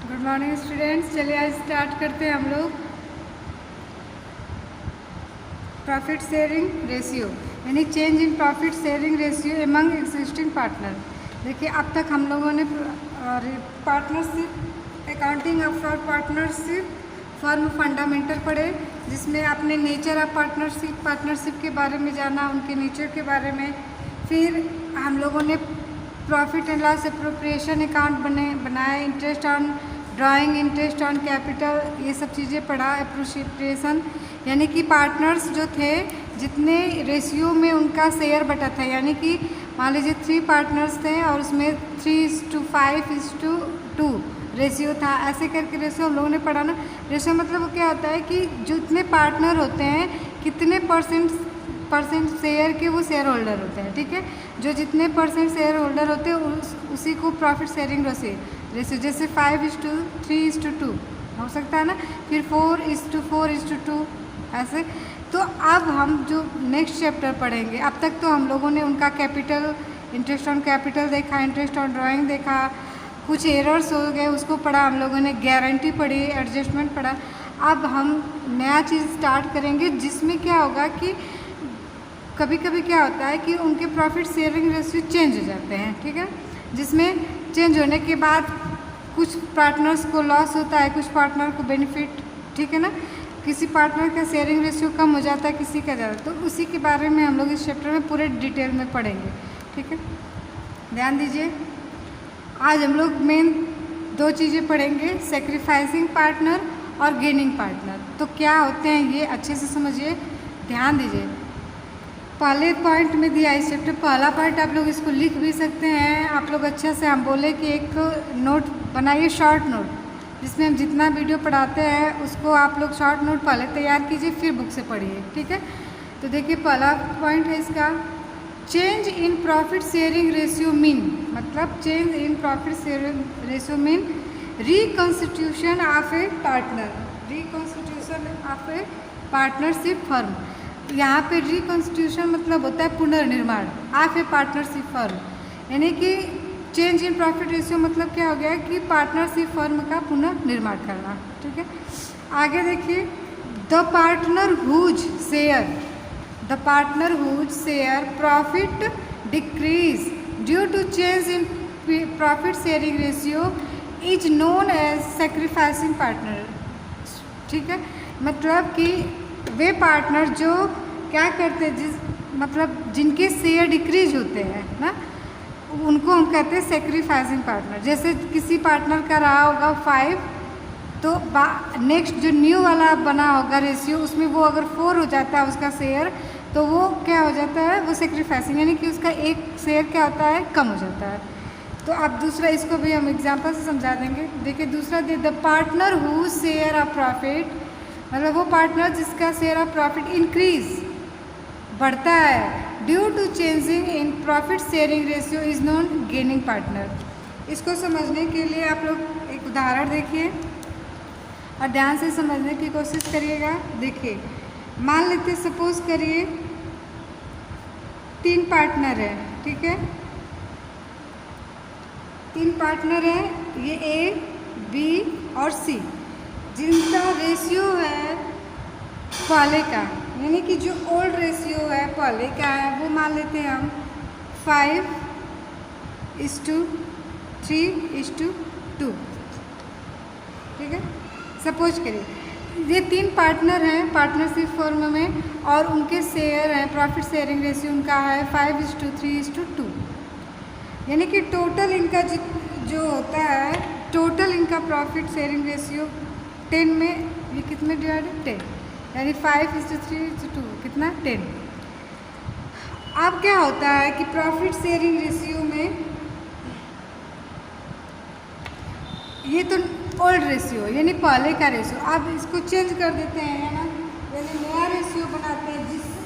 Good morning students. चलिए आज start करते हैं हम लोग प्रॉफिट शेयरिंग रेशियो यानी change in profit sharing ratio among existing partner. देखिए अब तक हम लोगों ने partnership accounting for partnership firm fundamental पढ़े, जिसमें आपने नेचर ऑफ पार्टनरशिप के बारे में जाना, उनके नेचर के बारे में। फिर हम लोगों ने profit and loss appropriation account बनाए, interest on drawing, interest on capital, ये सब चीज़ें पढ़ा। एप्रोप्रिएशन यानी कि पार्टनर्स जो थे जितने रेशियो में उनका शेयर बटा था, यानी कि मान लीजिए 3 पार्टनर्स थे और उसमें 3:5:2 रेशियो था, ऐसे करके रेशियो हम लोगों ने पढ़ा ना। रेशियो मतलब वो क्या होता है कि जितने पार्टनर होते हैं कितने परसेंट शेयर के वो शेयर होल्डर होते हैं, ठीक है। जो जितने परसेंट शेयर होल्डर होते हैं उसी को प्रॉफिट शेयरिंग रेशियो, जैसे 5:3:2 हो सकता है ना, फिर 4:4:2 ऐसे। तो अब हम जो नेक्स्ट चैप्टर पढ़ेंगे, अब तक तो हम लोगों ने उनका कैपिटल, इंटरेस्ट ऑन कैपिटल देखा, इंटरेस्ट ऑन ड्राइंग देखा, कुछ एरर्स हो गए उसको पढ़ा हम लोगों ने, गारंटी पढ़ी, एडजस्टमेंट पढ़ा। अब हम नया चीज़ स्टार्ट करेंगे जिसमें क्या होगा कि कभी कभी क्या होता है कि उनके प्रॉफिट शेयरिंग रेशियो चेंज हो जाते हैं, ठीक है। जिसमें चेंज होने के बाद कुछ पार्टनर्स को लॉस होता है, कुछ पार्टनर को बेनिफिट, ठीक है ना। किसी पार्टनर का शेयरिंग रेशियो कम हो जाता है, किसी का ज़्यादा। तो उसी के बारे में हम लोग इस चैप्टर में पूरे डिटेल में पढ़ेंगे, ठीक है। ध्यान दीजिए, आज हम लोग मेन 2 चीज़ें पढ़ेंगे, सेक्रीफाइसिंग पार्टनर और गेनिंग पार्टनर। तो क्या होते हैं ये अच्छे से समझिए, ध्यान दीजिए। पहले पॉइंट में दिया इस चैप्टर, पहला पॉइंट आप लोग इसको लिख भी सकते हैं। आप लोग अच्छे से, हम बोले कि एक नोट बनाइए, शॉर्ट नोट, जिसमें हम जितना वीडियो पढ़ाते हैं उसको आप लोग शॉर्ट नोट पहले तैयार कीजिए, फिर बुक से पढ़िए, ठीक है। तो देखिए पहला पॉइंट है इसका, change in profit sharing ratio mean, मतलब change in profit sharing ratio mean reconstitution of a partner, reconstitution of a partnership firm. यहाँ पे रिकॉन्स्टिट्यूशन मतलब होता है पुनर्निर्माण ऑफ ए पार्टनरशिप फर्म, यानी कि चेंज इन प्रॉफिट रेशियो मतलब क्या हो गया कि पार्टनरशिप फर्म का पुनर्निर्माण करना, ठीक है। आगे देखिए, the partner whose share profit decrease due to change in profit sharing ratio is known as sacrificing partner, ठीक है। मतलब कि वे पार्टनर जो क्या करते हैं, मतलब जिनके शेयर डिक्रीज होते हैं ना, उनको हम कहते हैं सेक्रीफाइसिंग पार्टनर। जैसे किसी पार्टनर का रहा होगा 5, तो नेक्स्ट जो न्यू वाला बना होगा रेशियो, उसमें वो अगर 4 हो जाता है उसका शेयर, तो वो क्या हो जाता है, वो सेक्रीफाइसिंग, यानी कि उसका एक शेयर क्या होता है, कम हो जाता है। तो अब दूसरा, इसको भी हम एग्जाम्पल से समझा देंगे। देखिए दूसरा, the partner who share of profit, मतलब वो पार्टनर जिसका शेयर ऑफ प्रॉफिट इंक्रीज, बढ़ता है, due to changing in profit sharing ratio is known gaining partner. इसको समझने के लिए आप लोग एक उदाहरण देखिए और ध्यान से समझने की कोशिश करिएगा। देखिए मान लेते, सपोज करिए 3 पार्टनर है, ठीक है, 3 पार्टनर है, ये A, B और C, जिनका रेशियो है पहले का, यानी कि जो ओल्ड रेशियो है पहले का है, वो मान लेते हैं हम 5:3:2, ठीक है। सपोज करिए ये 3 पार्टनर हैं पार्टनरशिप फर्म में और उनके शेयर हैं, प्रॉफिट शेयरिंग रेशियो उनका है 5:3:2, यानी कि टोटल इनका जो होता है, टोटल इनका प्रॉफिट शेयरिंग रेशियो 10 में, ये कितने डिवाइडेड 10, यानी 5:3:2 कितना 10। अब क्या होता है कि प्रॉफिट शेयरिंग रेशियो में ये तो ओल्ड रेशियो यानी पहले का रेशियो, अब इसको चेंज कर देते हैं, है ना, यानी नया रेशियो बनाते हैं जिसमें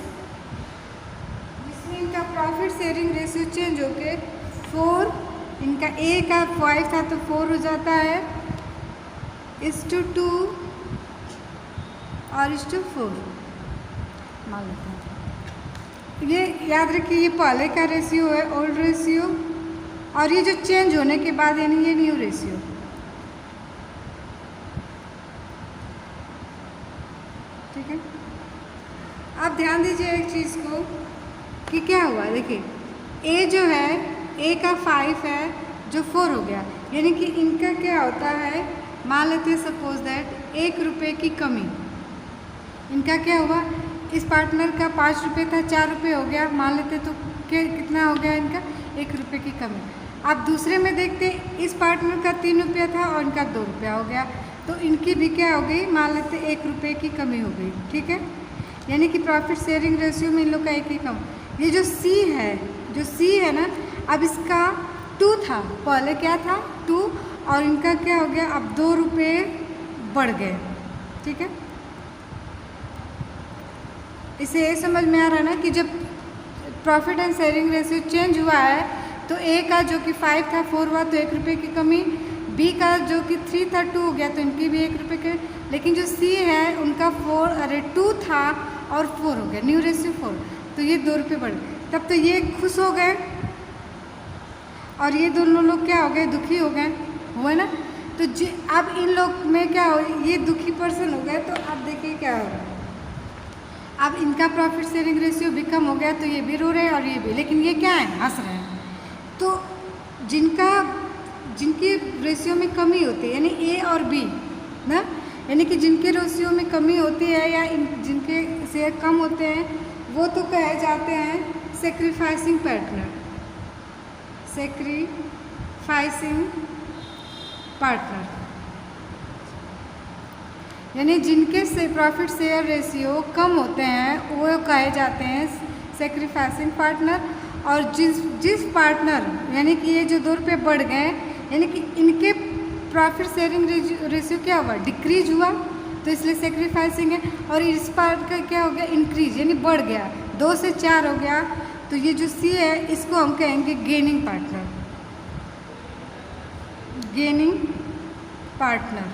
इनका प्रॉफिट शेयरिंग रेशियो चेंज होके 4, इनका A का 5 था तो 4 हो जाता है, 1:2 और 1:4 मान लेते हैं। ये याद रखिए, ये पहले का रेशियो है, ओल्ड रेशियो, और ये जो चेंज होने के बाद यानी ये न्यू रेशियो, ठीक है। अब ध्यान दीजिए एक चीज़ को कि क्या हुआ, देखिए ए जो है, ए का 5 है जो 4 हो गया, यानी कि इनका क्या होता है, मान लेते हैं सपोज दैट 1 रुपये की कमी। इनका क्या हुआ, इस पार्टनर का 5 रुपये था, 4 रुपये हो गया मान लेते, तो कितना हो गया इनका, 1 रुपये की कमी। अब दूसरे में देखते, इस पार्टनर का 3 रुपया था और इनका 2 रुपया हो गया, तो इनकी भी क्या हो गई, मान लेते 1 रुपये की कमी हो गई। ठीक है, यानी कि प्रॉफिट शेयरिंग रेशियो में इन लोग का एक ही कम। ये जो सी है ना, अब इसका 2 था, पहले क्या था 2, और इनका क्या हो गया, अब 2 रुपये बढ़ गए। ठीक है, इसे ये समझ में आ रहा है ना कि जब profit and sharing ratio change हुआ है तो ए का जो कि 5 था 4 हुआ, तो 1 रुपये की कमी, बी का जो कि 3 था 2 हो गया, तो इनकी भी 1 रुपये की, लेकिन जो सी है उनका 2 था और 4 हो गया, न्यू रेशियो 4, तो ये 2 रुपये बढ़ गए। तब तो ये खुश हो गए और ये दोनों लोग क्या हो गए, दुखी हो गए, हुआ ना। तो अब इन लोग में क्या हो, ये दुखी पर्सन हो गए, तो अब देखिए क्या हो रहा है, अब इनका प्रॉफिट शेयरिंग रेशियो भी कम हो गया, तो ये भी रो रहे हैं और ये भी, लेकिन ये क्या है, हंस रहे हैं। तो जिनकी रेशियो में कमी होती है, यानी ए और बी ना, यानी कि जिनके रेशियो में कमी होती है या जिनके शेयर कम होते हैं, वो तो कहे जाते हैं सेक्रीफाइसिंग पार्टनर, सेक्रीफाइसिंग पार्टनर, यानी जिनके से प्रॉफिट शेयर रेशियो कम होते हैं वो कहे जाते हैं सेक्रीफाइसिंग पार्टनर। और जिस पार्टनर, यानी कि ये जो 2 रुपये बढ़ गए, यानी कि इनके प्रॉफिट शेयरिंग रेशियो क्या हुआ, डिक्रीज हुआ, तो इसलिए सेक्रीफाइसिंग है। और इस पार्ट का क्या हो गया, इंक्रीज, यानी बढ़ गया, 2 से 4 हो गया, तो ये जो सी है इसको हम कहेंगे गेनिंग पार्टनर, गेनिंग पार्टनर,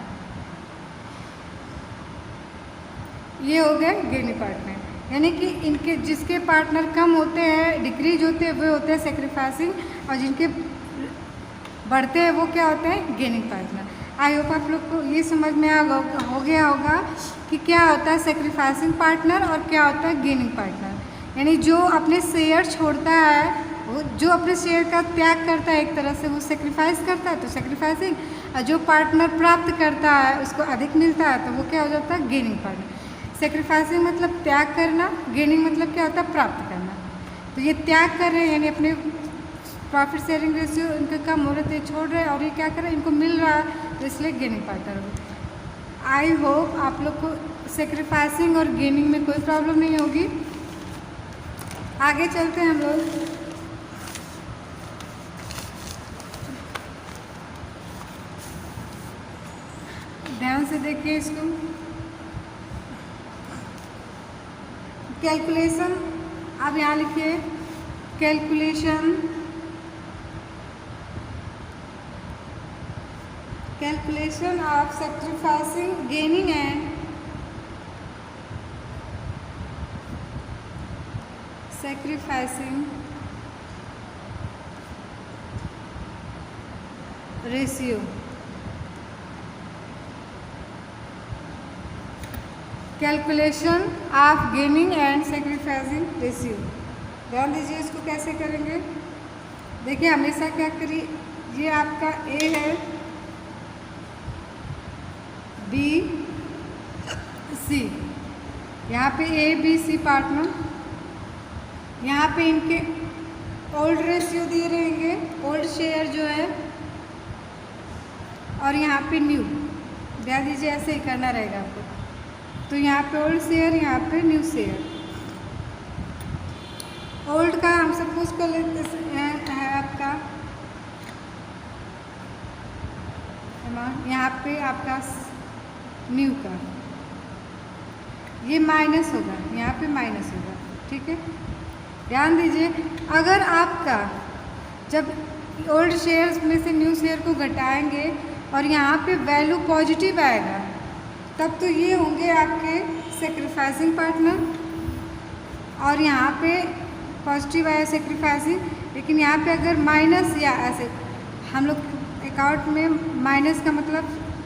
ये हो गया गेनिंग पार्टनर। यानी कि इनके जिसके पार्टनर कम होते हैं, डिक्रीज होते हैं, वे होते हैं सेक्रीफाइसिंग, और जिनके बढ़ते हैं वो क्या होते हैं, गेनिंग पार्टनर। आई होप आप लोग को ये समझ में हो गया होगा कि क्या होता है सेक्रीफाइसिंग पार्टनर और क्या होता है गेनिंग पार्टनर। यानी जो अपने शेयर छोड़ता है, वो जो अपने शेयर का त्याग करता है, एक तरह से वो सेक्रीफाइस करता है, तो सेक्रीफाइसिंग, और जो पार्टनर प्राप्त करता है उसको अधिक मिलता है, तो वो क्या हो जाता है, गेनिंग पार्टनर। सेक्रीफाइसिंग मतलब त्याग करना, गेनिंग मतलब क्या होता है, प्राप्त करना। तो ये त्याग कर रहे हैं, यानी अपने प्रॉफिट शेयरिंग रेशियो इनके कम हो रहे थे, छोड़ रहे हैं, और ये क्या कर रहे हैं, इनको मिल रहा है, तो इसलिए गेनिंग पार्टनर हो। आई होप आप लोग को सेक्रीफाइसिंग और गेनिंग में कोई प्रॉब्लम नहीं होगी। आगे चलते हैं हम लोग। ध्यान से देखिए इसको, कैलकुलेशन, अब यहाँ लिखिए calculation of sacrificing, gaining and sacrificing ratio. Calculation of gaining and sacrificing ratio, ध्यान दीजिए इसको कैसे करेंगे। देखिए हमेशा क्या करिए, ये आपका ए है, बी सी, यहाँ पे ए बी सी पार्टनर, यहाँ पे इनके ओल्ड रेशियो दिए रहेंगे, ओल्ड शेयर जो है, और यहाँ पे न्यू, ध्यान दीजिए ऐसे ही करना रहेगा आपको। तो यहाँ पे ओल्ड शेयर, यहाँ पे न्यू शेयर। ओल्ड का हम सपोज कर लेते हैं आपका यहाँ पे आपका न्यू का, ये माइनस होगा, यहाँ पे माइनस होगा, ठीक है। ध्यान दीजिए, अगर आपका जब ओल्ड शेयर्स में से न्यू शेयर को घटाएंगे और यहाँ पे वैल्यू पॉजिटिव आएगा, तब तो ये होंगे आपके सेक्रीफाइसिंग पार्टनर, और यहाँ पे पॉजिटिव आया सेक्रीफाइसिंग। लेकिन यहाँ पे अगर माइनस, या ऐसे हम लोग अकाउंट में माइनस का मतलब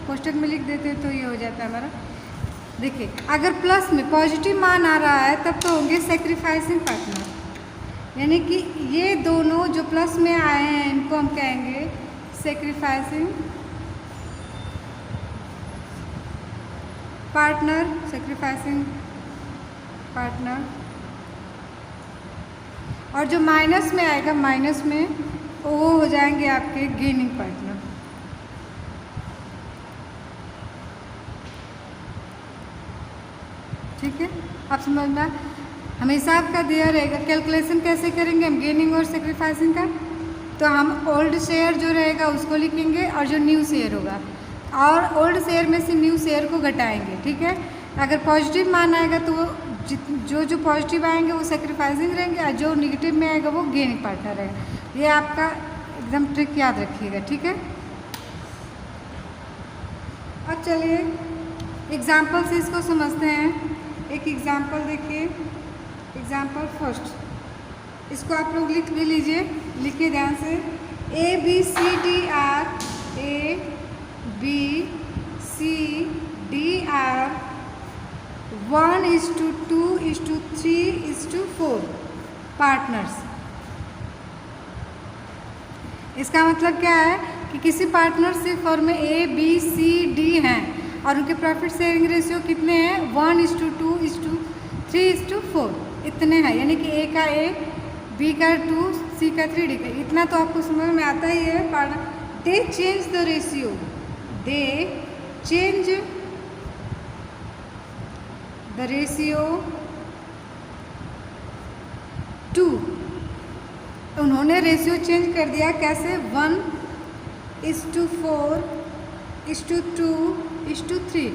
कोष्टक में लिख देते हैं, तो ये हो जाता है हमारा देखिए अगर प्लस में पॉजिटिव मान आ रहा है तब तो होंगे सेक्रीफाइसिंग पार्टनर, यानी कि ये दोनों जो प्लस में आए हैं इनको हम कहेंगे सेक्रीफाइसिंग पार्टनर, सेक्रीफाइसिंग पार्टनर। और जो माइनस में आएगा, माइनस में वो हो जाएंगे आपके गेनिंग पार्टनर। ठीक है, आप समझना। हमेशा आपका दिया रहेगा कैलकुलेशन कैसे करेंगे हम गेनिंग और सेक्रीफाइसिंग का, तो हम ओल्ड शेयर जो रहेगा उसको लिखेंगे और जो न्यू शेयर होगा, और ओल्ड शेयर में से न्यू शेयर को घटाएंगे। ठीक है, अगर पॉजिटिव मान आएगा तो वो जो पॉजिटिव आएंगे वो सेक्रीफाइसिंग रहेंगे, और जो निगेटिव में आएगा वो गेनिंग पार्टनर रहेगा। ये आपका एकदम ट्रिक याद रखिएगा। ठीक है, अब चलिए एग्जाम्पल से इसको समझते हैं। एक एग्जाम्पल देखिए, एग्जाम्पल फर्स्ट, इसको आप लोग लिख भी लीजिए, लिखिए ध्यान से। A B C D are, A B C D are 1:2:3:4 partners. इसका मतलब क्या है कि किसी पार्टनरशिप फर्म में ए बी सी डी हैं और उनके प्रॉफिट शेयरिंग रेशियो कितने हैं 1:2:3:4 इतने हैं, यानी कि ए का ए, बी का 2, सी का 3, डी का। इतना तो आपको समझ में आता ही है। दे change the ratio, they change the ratio two, उन्होंने रेशियो चेंज कर दिया। कैसे? 1:4:2:3,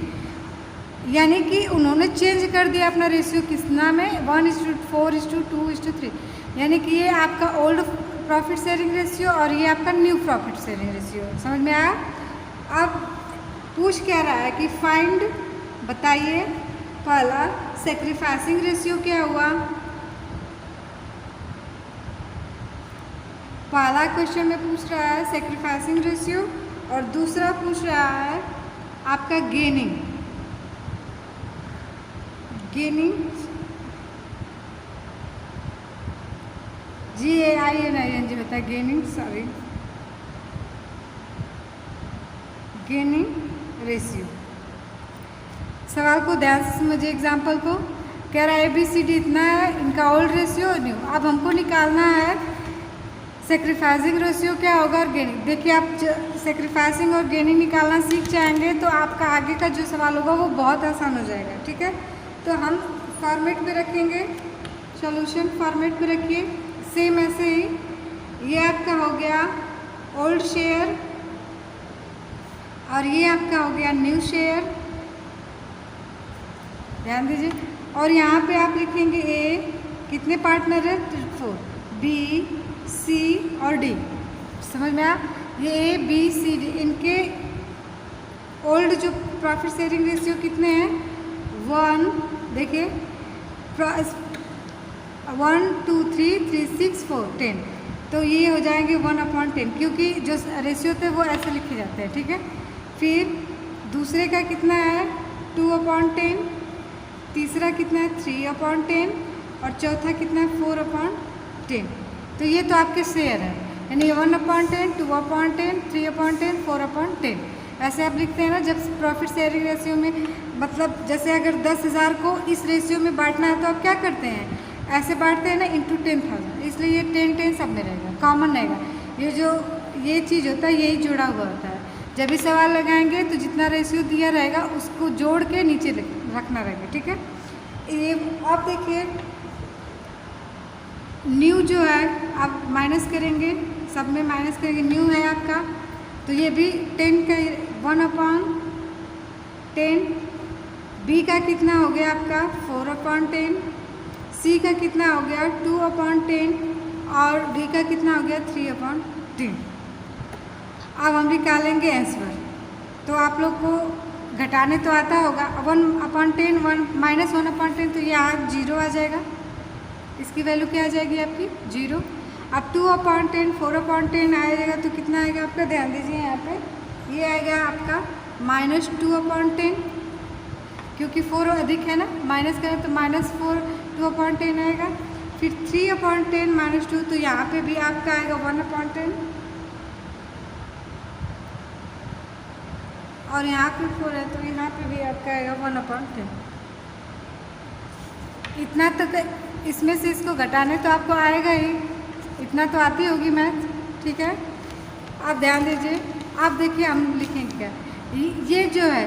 यानी कि उन्होंने चेंज कर दिया अपना रेशियो कितना में 1:4:2:3, यानी कि ये आपका ओल्ड प्रॉफिट शेयरिंग रेशियो और ये आपका न्यू प्रॉफिट शेयरिंग रेशियो। समझ में आया? अब पूछ क्या रहा है कि फाइंड, बताइए पहला सेक्रीफाइसिंग रेशियो क्या हुआ। पहला क्वेश्चन में पूछ रहा है सेक्रीफाइसिंग रेशियो, और दूसरा पूछ रहा है आपका गेनिंग GAINING होता है गेनिंग, सॉरी, गेनिंग रेशियो। सवाल को ध्यान से समझिए। एग्जाम्पल को कह रहा है ABCD इतना है, इनका ओल्ड रेशियो न्यू। अब हमको निकालना है सेक्रीफाइसिंग रेशियो क्या होगा और गेनिंग। देखिए आप सेक्रीफाइसिंग और गेनिंग निकालना सीख जाएंगे तो आपका आगे का जो सवाल होगा वो बहुत आसान हो जाएगा। ठीक है, तो हम फॉर्मेट में रखेंगे, सॉल्यूशन फॉर्मेट में रखिए। सेम ऐसे ही ये आपका हो गया ओल्ड शेयर और ये आपका हो गया न्यू शेयर, ध्यान दीजिए। और यहाँ पे आप लिखेंगे ए, कितने पार्टनर है 4, बी सी और डी। समझ में आया? ये ए बी सी डी, इनके ओल्ड जो प्रॉफिट शेयरिंग रेशियो कितने हैं 1, देखिए 1 2 3 3 6 4 10, तो ये हो जाएंगे 1/10, क्योंकि जो रेशियो थे वो ऐसे लिखे जाते हैं। ठीक है, फिर दूसरे का कितना है 2/10, तीसरा कितना है 3/10 और चौथा कितना है 4/10। तो ये तो आपके शेयर है, यानी 1/10, 2/10, 3/10, 4/10 ऐसे आप लिखते हैं ना। जब प्रॉफिट शेयरिंग रेशियो में, मतलब जैसे अगर 10,000 को इस रेशियो में बांटना है तो आप क्या करते हैं, ऐसे बांटते हैं ना इंटू 10,000, इसलिए ये 10-10 सब में रहेगा, कॉमन रहेगा। ये चीज़ होता है, यही जुड़ा हुआ होता है। जब भी सवाल लगाएंगे तो जितना रेशियो दिया रहेगा उसको जोड़ के नीचे रखना रहेगा। ठीक है, ये आप देखिए न्यू जो है आप माइनस करेंगे, सब में माइनस करेंगे, न्यू है आपका, तो ये भी 10 का 1/10, बी का कितना हो गया आपका 4/10, सी का कितना हो गया 2/10 और डी का कितना हो गया 3/10। अब हम निकालेंगे आंसर। तो आप लोग को घटाने तो आता होगा, 1/10 -1/10, तो ये आप 0 आ जाएगा, इसकी वैल्यू क्या आ जाएगी आपकी 0। अब 2/10 4/10 आएगा तो कितना आएगा आपका, ध्यान दीजिए यहाँ पे, ये आएगा आपका -2/10। क्योंकि 4 अधिक है ना, माइनस करें तो -4 2/10 आएगा। फिर 3/10 -2, तो यहाँ पे भी आपका आएगा 1/10, और यहाँ पे 4 है तो यहाँ पे भी आपका आएगा 1/10। इतना तक इसमें से इसको घटाने तो आपको आएगा ही, इतना तो आती होगी मैथ, ठीक है। आप ध्यान दीजिए, आप देखिए हम लिखेंगे क्या, ये जो है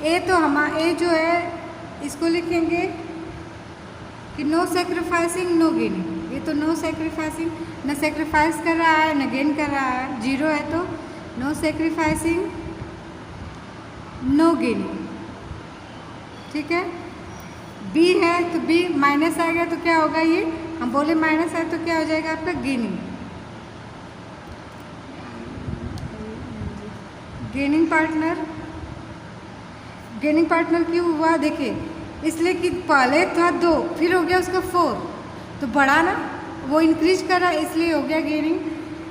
ए तो ए जो है इसको लिखेंगे कि नो सेक्रीफाइसिंग नो गेनिंग। ये तो नो सेक्रीफाइसिंग, न सेक्रीफाइस कर रहा है न गेन कर रहा है, 0 है तो नो सेक्रीफाइसिंग नो गेनिंग, ठीक है। बी है तो बी माइनस आ गया तो क्या होगा, ये हम बोले माइनस है तो क्या हो जाएगा आपका गेनिंग। गेनिंग पार्टनर क्यों हुआ देखिए, इसलिए कि पहले था 2 फिर हो गया उसका 4, तो बढ़ा ना, वो इंक्रीज कर रहा है इसलिए हो गया गेनिंग।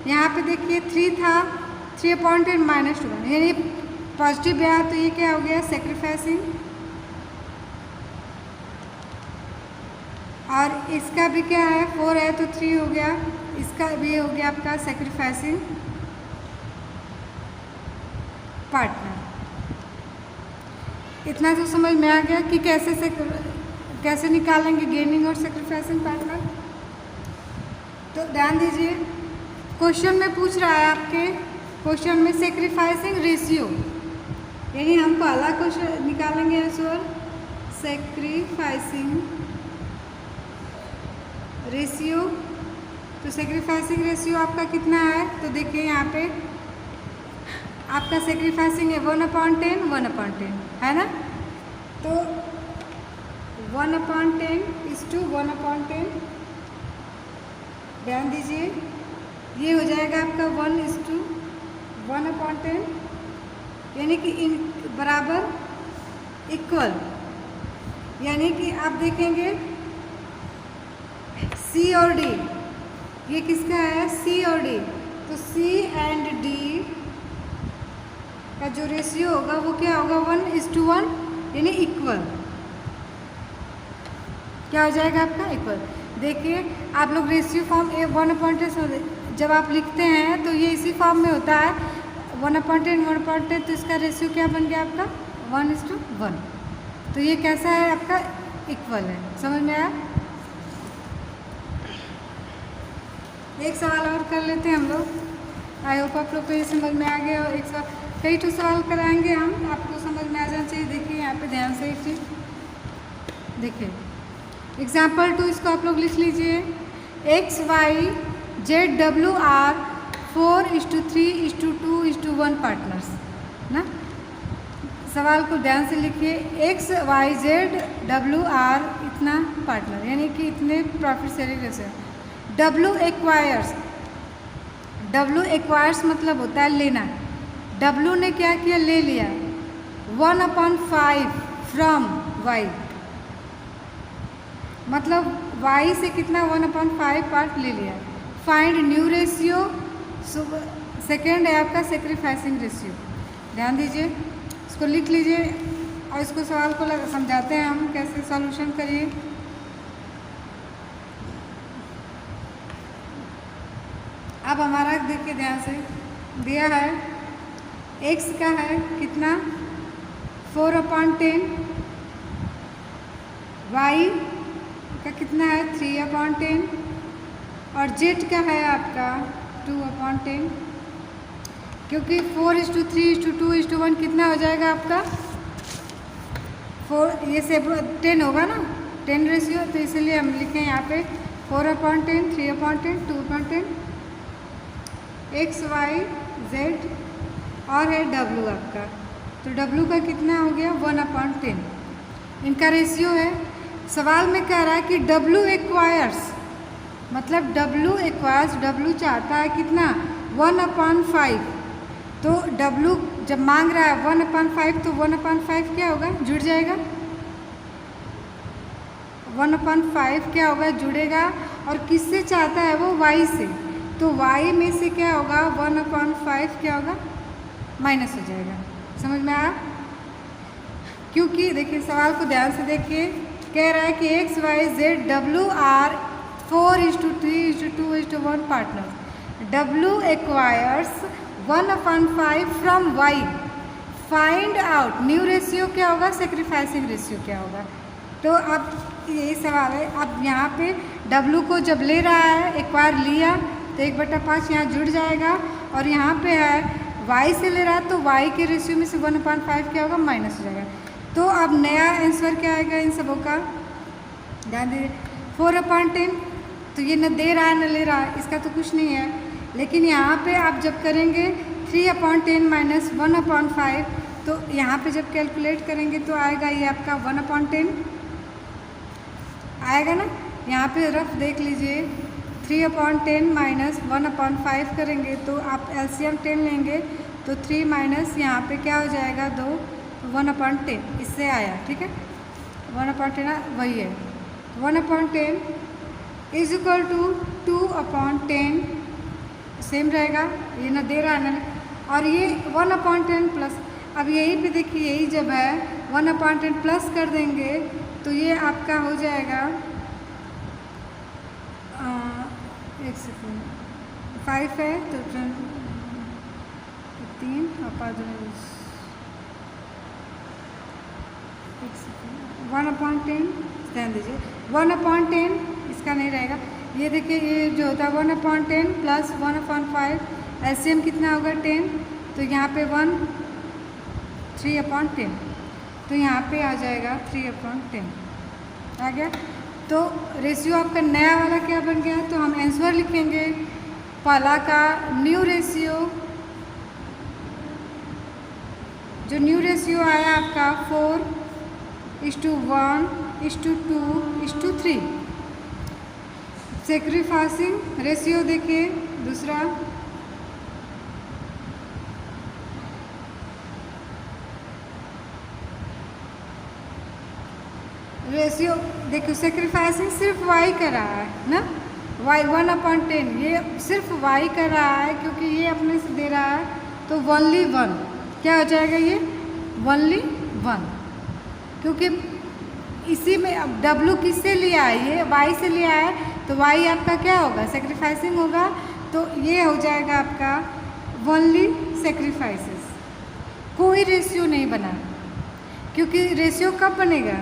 यहाँ पे देखिए 3 था, 3/10 -2 यानी पॉजिटिव आया तो ये क्या हो गया सेक्रीफाइसिंग, और इसका भी क्या है 4 है तो 3 हो गया, इसका भी हो गया आपका सेक्रीफाइसिंग पार्टनर। इतना तो समझ में आ गया कि कैसे निकालेंगे गेनिंग और सेक्रीफाइसिंग पार्टनर। तो ध्यान दीजिए, क्वेश्चन में पूछ रहा है आपके, क्वेश्चन में सेक्रीफाइसिंग रेशियो, यानी हम पहला क्वेश्चन निकालेंगे आंसर सेक्रीफाइसिंग रेशियो। तो सेक्रीफाइसिंग रेशियो आपका कितना है, तो देखिए यहाँ पे आपका सेक्रीफाइसिंग है 1/10 1/10 है ना, तो 1/10 = 1/10। ध्यान दीजिए, ये हो जाएगा आपका 1:1/10, यानी कि इन बराबर इक्वल, यानी कि आप देखेंगे सी और डी, ये किसका है सी और डी, तो सी एंड डी का जो रेशियो होगा वो क्या होगा 1:1, यानी इक्वल। क्या हो जाएगा आपका इक्वल। देखिए आप लोग रेशियो फॉर्म 1/10 जब आप लिखते हैं तो ये इसी फॉर्म में होता है 1/10 1/10, तो इसका रेशियो क्या बन गया आपका 1:1, तो ये कैसा है आपका इक्वल है। समझ में आया। एक सवाल और कर लेते हैं हम लोग, आई होप आप लोग को ये समझ में आ गया, और एक सवाल कई तो सवाल कराएंगे हम, आपको समझ में आ जाना चाहिए। देखिए यहाँ पे ध्यान से एक चीज़ देखिए, एग्जाम्पल 2 इसको आप लोग लिख लीजिए, x y z w r 4:3:2:1 partners ना। सवाल को ध्यान से लिखिए, x y z w r इतना पार्टनर, यानी कि इतने profit sharing ratio. W acquires मतलब होता है लेना, W ने क्या किया ले लिया 1/5 फ्रॉम Y, मतलब Y से कितना 1/5 पार्ट ले लिया। फाइंड न्यू रेशियो, सेकेंड है आपका सेक्रीफाइसिंग रेशियो। ध्यान दीजिए, इसको लिख लीजिए और इसको सवाल को समझाते हैं हम कैसे सॉल्यूशन करिए। अब हमारा देखिए ध्यान से दिया है, x का है कितना 4/10, y का कितना है 3/10, और z का है आपका 2/10, क्योंकि 4:3:2:1 कितना हो जाएगा आपका 4, ये से 10 होगा ना 10 रेशियो, तो इसलिए हम लिखें यहाँ पे 4/10 3/10 2/10, x y z और है w आपका, तो w का कितना हो गया 1/10, इनका रेशियो है। सवाल में कह रहा है कि w एक्वायर्स, मतलब w एक्वायर्स, w चाहता है कितना 1/5, तो w जब मांग रहा है 1/5 तो 1/5 क्या होगा जुड़ जाएगा, 1/5 क्या होगा जुड़ेगा, और किससे चाहता है वो y से, तो y में से क्या होगा 1/5 क्या होगा माइनस हो जाएगा। समझ में आया। क्योंकि देखिए सवाल को ध्यान से देखिए, कह रहा है कि X Y Z W are 4:3:2:1 partner. W acquires 1/5 from Y. Find out new ratio क्या होगा, सेक्रीफाइसिंग रेशियो क्या होगा। तो अब यही सवाल है। अब यहाँ पे डब्ल्यू को जब ले रहा है, एक बार लिया तो 1/5 यहाँ जुड़ जाएगा, और यहाँ पे है वाई से ले रहा है तो वाई के रेशियो में से 1/5 क्या होगा, माइनस हो जाएगा। तो अब नया आंसर क्या आएगा इन सबों का, ध्यान दीजिए। 4/10 तो ये न दे रहा है न ले रहा है, इसका तो कुछ नहीं है। लेकिन यहाँ पे आप जब करेंगे 3/10 माइनस 1/5, तो यहाँ पे जब कैलकुलेट करेंगे तो आएगा ये आपका 1/10 आएगा ना। यहाँ पे रफ देख लीजिए, 3/10 माइनस 1/5 करेंगे तो आप एलसीएम 10 लेंगे तो 3 माइनस यहाँ पे क्या हो जाएगा 2, 1/10 इससे आया, ठीक है। 1/10 वही है, 1/10 इज इक्वल टू 2/10 सेम रहेगा, ये ना दे रहा है ना। और ये 1/10 प्लस, अब यहीं पे देखिए, यही जब है 1/10 प्लस कर देंगे तो ये आपका हो जाएगा 1 सेकेंड 5 है तो 3 और 5 1/10 ध्यान दीजिए। 1/10 इसका नहीं रहेगा, ये देखिए ये जो होता है 1/10 प्लस 1/5 एलसीएम कितना होगा 10, तो यहाँ पे 1 3/10 तो यहाँ पे आ जाएगा 3/10 आ गया। तो रेशियो आपका नया वाला क्या बन गया, तो हम आंसर लिखेंगे पहला का न्यू रेशियो, जो न्यू रेशियो आया आपका 4:1:2:3। सेक्रीफाइसिंग रेशियो देखिए दूसरा, रेशियो देखो सेक्रीफाइसिंग सिर्फ वाई कर रहा है ना, वाई 1/10 ये सिर्फ वाई कर रहा है क्योंकि ये अपने से दे रहा है, तो ओनली 1 क्या हो जाएगा, ये ओनली 1, क्योंकि इसी में अब डब्लू किससे लिया है, ये वाई से लिया है, तो वाई आपका क्या होगा, सेक्रीफाइसिंग होगा, तो ये हो जाएगा आपका ओनली सेक्रीफाइसेस। कोई रेशियो नहीं बना, क्योंकि रेशियो कब बनेगा,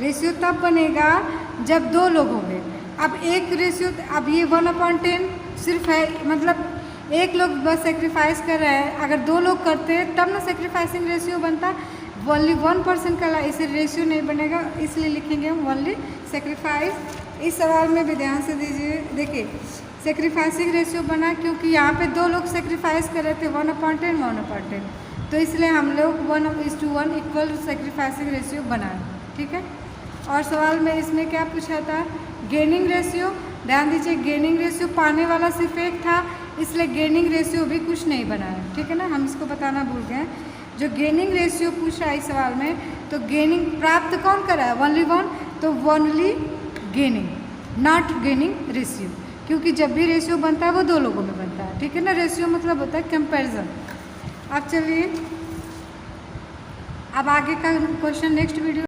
रेशियो तब बनेगा जब 2 लोग होंगे। अब एक रेशियो, अब ये 1/10 सिर्फ है, मतलब एक लोग बस सेक्रीफाइस कर रहे हैं, अगर 2 लोग करते हैं तब ना सेक्रीफाइसिंग रेशियो बनता, ओनली 1% का इसे रेशियो नहीं बनेगा, इसलिए लिखेंगे हम ओनली सेक्रीफाइस। इस सवाल में भी ध्यान से दीजिए, देखिए सेक्रीफाइसिंग रेशियो बना क्योंकि यहाँ पे 2 लोग सेक्रीफाइस कर रहे थे 1/10 1/10, तो इसलिए हम लोग 1:1 इक्वल सेक्रीफाइसिंग रेशियो बनाए, ठीक है। और सवाल में इसमें क्या पूछा था, गेनिंग रेशियो, ध्यान दीजिए गेनिंग रेशियो पाने वाला सिर्फ एक था, इसलिए गेनिंग रेशियो भी कुछ नहीं बनाया, ठीक है ना, हम इसको बताना भूल गए। जो गेनिंग रेशियो पूछ रहा है इस सवाल में, तो गेनिंग प्राप्त कौन कर रहा है, ओनली 1, तो only gaining, not gaining ratio, क्योंकि जब भी रेशियो बनता है वो 2 लोगों में बनता है, ठीक है ना। रेशियो मतलब होता है कंपैरिजन। अब चलिए अब आगे का क्वेश्चन नेक्स्ट वीडियो